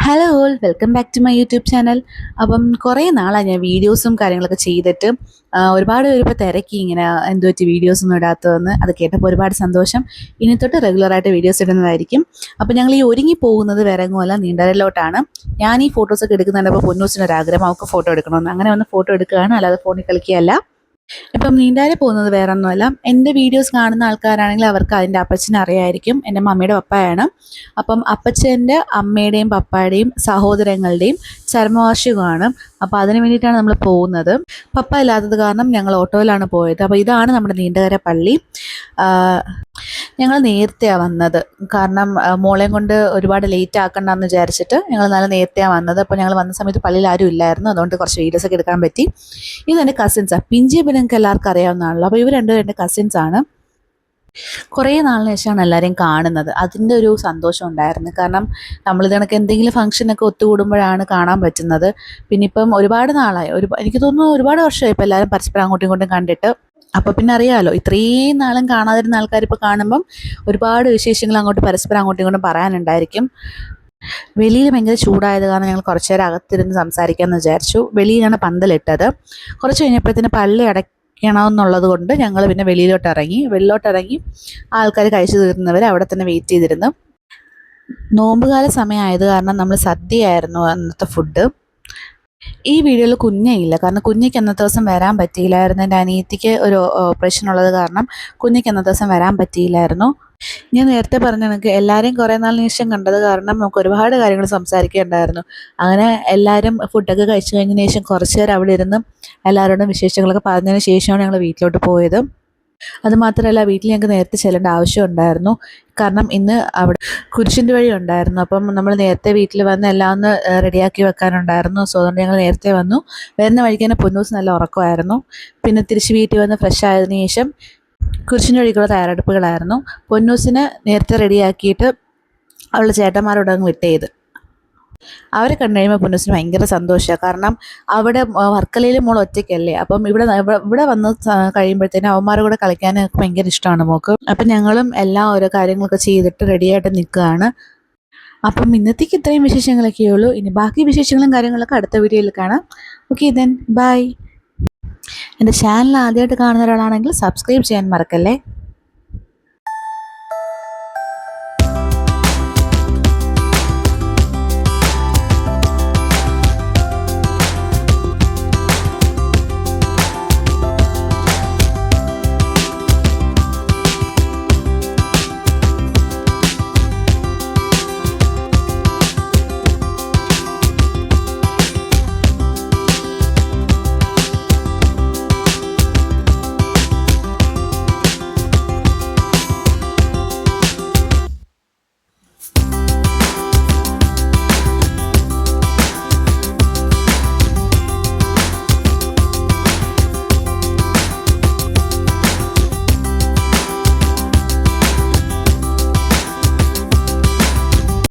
Hello all welcome back to my YouTube channel. അപ്പം കുറേ നാളായി ഞാൻ വീഡിയോസും കാര്യങ്ങളൊക്കെ ചെയ്തിട്ട് ഒരുപാട് പേര് ഇപ്പോൾ തിരക്കി ഇങ്ങനെ എന്ത് പറ്റി വീഡിയോസൊന്നും ഇടാത്തതെന്ന്. അത് കേട്ടപ്പോൾ ഒരുപാട് സന്തോഷം. ഇനി തൊട്ട് റെഗുലറായിട്ട് വീഡിയോസ് ഇടുന്നതായിരിക്കും. അപ്പോൾ ഞങ്ങൾ ഈ ഒരുങ്ങി പോകുന്നത് വേറെ എങ്ങുമല്ല, നീണ്ടരയിലോട്ടാണ്. ഞാൻ ഈ ഫോട്ടോസൊക്കെ എടുക്കുന്നുണ്ടപ്പോൾ പൊന്നൂസിനൊരാഗ്രഹം അവൾക്ക് ഫോട്ടോ എടുക്കണമെന്ന്. അങ്ങനെ വന്ന് ഫോട്ടോ എടുക്കുകയാണ്, അല്ലാതെ ഫോണിൽ കളിക്കുകയല്ല. ഇപ്പം നീണ്ടാരെ പോകുന്നത് വേറെ ഒന്നുമല്ല, എൻ്റെ വീഡിയോസ് കാണുന്ന ആൾക്കാരാണെങ്കിൽ അവർക്ക് അതിൻ്റെ അപ്പച്ചനെ അറിയായിരിക്കും. എൻ്റെ മമ്മിയുടെ പപ്പായാണ്. അപ്പം അപ്പച്ചൻ്റെ അമ്മയുടെയും പപ്പായുടെയും സഹോദരങ്ങളുടെയും ചരമവാർഷികമാണ്. അപ്പോൾ അതിന് വേണ്ടിയിട്ടാണ് നമ്മൾ പോകുന്നത്. പപ്പ ഇല്ലാത്തത് കാരണം ഞങ്ങൾ ഓട്ടോയിലാണ് പോയത്. അപ്പോൾ ഇതാണ് നമ്മുടെ നീണ്ടകര പള്ളി. ഞങ്ങൾ നേരത്തെയാണ് വന്നത്, കാരണം മോളെയും കൊണ്ട് ഒരുപാട് ലേറ്റ് ആക്കണ്ടെന്ന് വിചാരിച്ചിട്ട് ഞങ്ങൾ നല്ല നേരത്തെയാണ് വന്നത്. അപ്പോൾ ഞങ്ങൾ വന്ന സമയത്ത് പള്ളിയിൽ ആരും ഇല്ലായിരുന്നു, അതുകൊണ്ട് കുറച്ച് വീഡിയോസൊക്കെ എടുക്കാൻ പറ്റി. ഇത് എൻ്റെ കസിൻസാണ്. പിഞ്ചി പിന്നെ നിങ്ങൾക്ക് എല്ലാവർക്കും അറിയാവുന്നതാണല്ലോ. അപ്പോൾ ഇവർ രണ്ടും എൻ്റെ കസിൻസാണ്. കുറേ നാളിന് ശേഷമാണ് എല്ലാവരെയും കാണുന്നത്. അതിൻ്റെ ഒരു സന്തോഷം ഉണ്ടായിരുന്നു. കാരണം നമ്മളിത് കണക്ക് എന്തെങ്കിലും ഫംഗ്ഷനൊക്കെ ഒത്തുകൂടുമ്പോഴാണ് കാണാൻ പറ്റുന്നത്. പിന്നെ ഇപ്പം ഒരുപാട് നാളായി, എനിക്ക് തോന്നുന്നു ഒരുപാട് വർഷമായി ഇപ്പോൾ എല്ലാവരും പരസ്പരം അങ്ങോട്ടും ഇങ്ങോട്ടും കണ്ടിട്ട്. അപ്പോൾ പിന്നെ അറിയാമല്ലോ, ഇത്രയും നാളും കാണാതിരുന്ന ആൾക്കാർ ഇപ്പോൾ കാണുമ്പം ഒരുപാട് വിശേഷങ്ങൾ പരസ്പരം അങ്ങോട്ടും ഇങ്ങോട്ടും പറയാനുണ്ടായിരിക്കും. വെളിയിൽ ഭയങ്കര ചൂടായത് കാരണം ഞങ്ങൾ കുറച്ചു നേരം അകത്തിരുന്ന് സംസാരിക്കാമെന്ന് വിചാരിച്ചു. വെളിയിലാണ് പന്തലിട്ടത്. കുറച്ച് കഴിഞ്ഞപ്പോഴത്തേന് പള്ളി അടയ്ക്കണമെന്നുള്ളത് കൊണ്ട് ഞങ്ങൾ പിന്നെ വെളിയിലോട്ടിറങ്ങി ആൾക്കാർ കഴിച്ചു തീർന്നവർ അവിടെ തന്നെ വെയിറ്റ് ചെയ്തിരുന്നു. നോമ്പുകാല സമയമായത് കാരണം നമ്മൾ സദ്യയായിരുന്നു അന്നത്തെ ഫുഡ്. ഈ വീഡിയോയിൽ കുഞ്ഞയില്ല, കാരണം കുഞ്ഞിക്ക് അന്നത്തെ ദിവസം വരാൻ പറ്റിയില്ലായിരുന്നു. എൻ്റെ അനിയത്തിക്ക് ഒരു ഓപ്പറേഷൻ ഉള്ളത് കാരണം കുഞ്ഞിക്ക് അന്നത്തെ ദിവസം വരാൻ പറ്റിയില്ലായിരുന്നു. ഞാൻ നേരത്തെ പറഞ്ഞ കണക്ക് എല്ലാവരെയും കുറേ നാളിന് ശേഷം കണ്ടത് കാരണം നമുക്ക് ഒരുപാട് കാര്യങ്ങൾ സംസാരിക്കേണ്ടായിരുന്നു. അങ്ങനെ എല്ലാവരും ഫുഡൊക്കെ കഴിച്ചു കഴിഞ്ഞതിന് ശേഷം കുറച്ച് നേരം അവിടെ ഇരുന്ന് എല്ലാവരോടും വിശേഷങ്ങളൊക്കെ പറഞ്ഞതിന് ശേഷമാണ് ഞങ്ങൾ വീട്ടിലോട്ട് പോയത്. അതുമാത്രമല്ല, വീട്ടിൽ ഞങ്ങൾക്ക് നേരത്തെ ചെല്ലേണ്ട ആവശ്യം ഉണ്ടായിരുന്നു, കാരണം ഇന്ന് അവിടെ കുരിശിൻ്റെ വഴി ഉണ്ടായിരുന്നു. അപ്പം നമ്മൾ നേരത്തെ വീട്ടിൽ വന്ന് എല്ലാം ഒന്ന് റെഡിയാക്കി വെക്കാനുണ്ടായിരുന്നു. സോ അതുകൊണ്ട് ഞങ്ങൾ നേരത്തെ വന്നു. വരുന്ന വഴിക്ക് തന്നെ പൊന്നൂസ് നല്ല ഉറക്കമായിരുന്നു. പിന്നെ തിരിച്ച് വീട്ടിൽ വന്ന് ഫ്രഷ് ആയതിനു ശേഷം കുരിശിൻ്റെ വഴിക്കുള്ള തയ്യാറെടുപ്പുകളായിരുന്നു. പൊന്നൂസിനെ നേരത്തെ റെഡിയാക്കിയിട്ട് അവളുടെ ചേട്ടന്മാരോട് അങ്ങ് വിട്ടേത്. അവരെ കണ്ടു കഴിയുമ്പോൾ പൊന്നൂസിന് ഭയങ്കര സന്തോഷമാണ്. കാരണം അവിടെ വർക്കലയിൽ മോൾ ഒറ്റയ്ക്കല്ലേ, അപ്പം ഇവിടെ വന്ന് കഴിയുമ്പോഴത്തേനും അവന്മാരുടെ കൂടെ കളിക്കാനൊക്കെ ഭയങ്കര ഇഷ്ടമാണ് മോൾക്ക്. അപ്പം ഞങ്ങളും എല്ലാം ഓരോ കാര്യങ്ങളൊക്കെ ചെയ്തിട്ട് റെഡിയായിട്ട് നിൽക്കുകയാണ്. അപ്പം ഇന്നത്തേക്ക് ഇത്രയും വിശേഷങ്ങളൊക്കെയേ ഉള്ളൂ. ഇനി ബാക്കി വിശേഷങ്ങളും കാര്യങ്ങളൊക്കെ അടുത്ത വീഡിയോയിൽ കാണാം. Okay then bye. എൻ്റെ ചാനൽ ആദ്യമായിട്ട് കാണുന്ന ഒരാളാണെങ്കിൽ സബ്സ്ക്രൈബ് ചെയ്യാൻ മറക്കല്ലേ.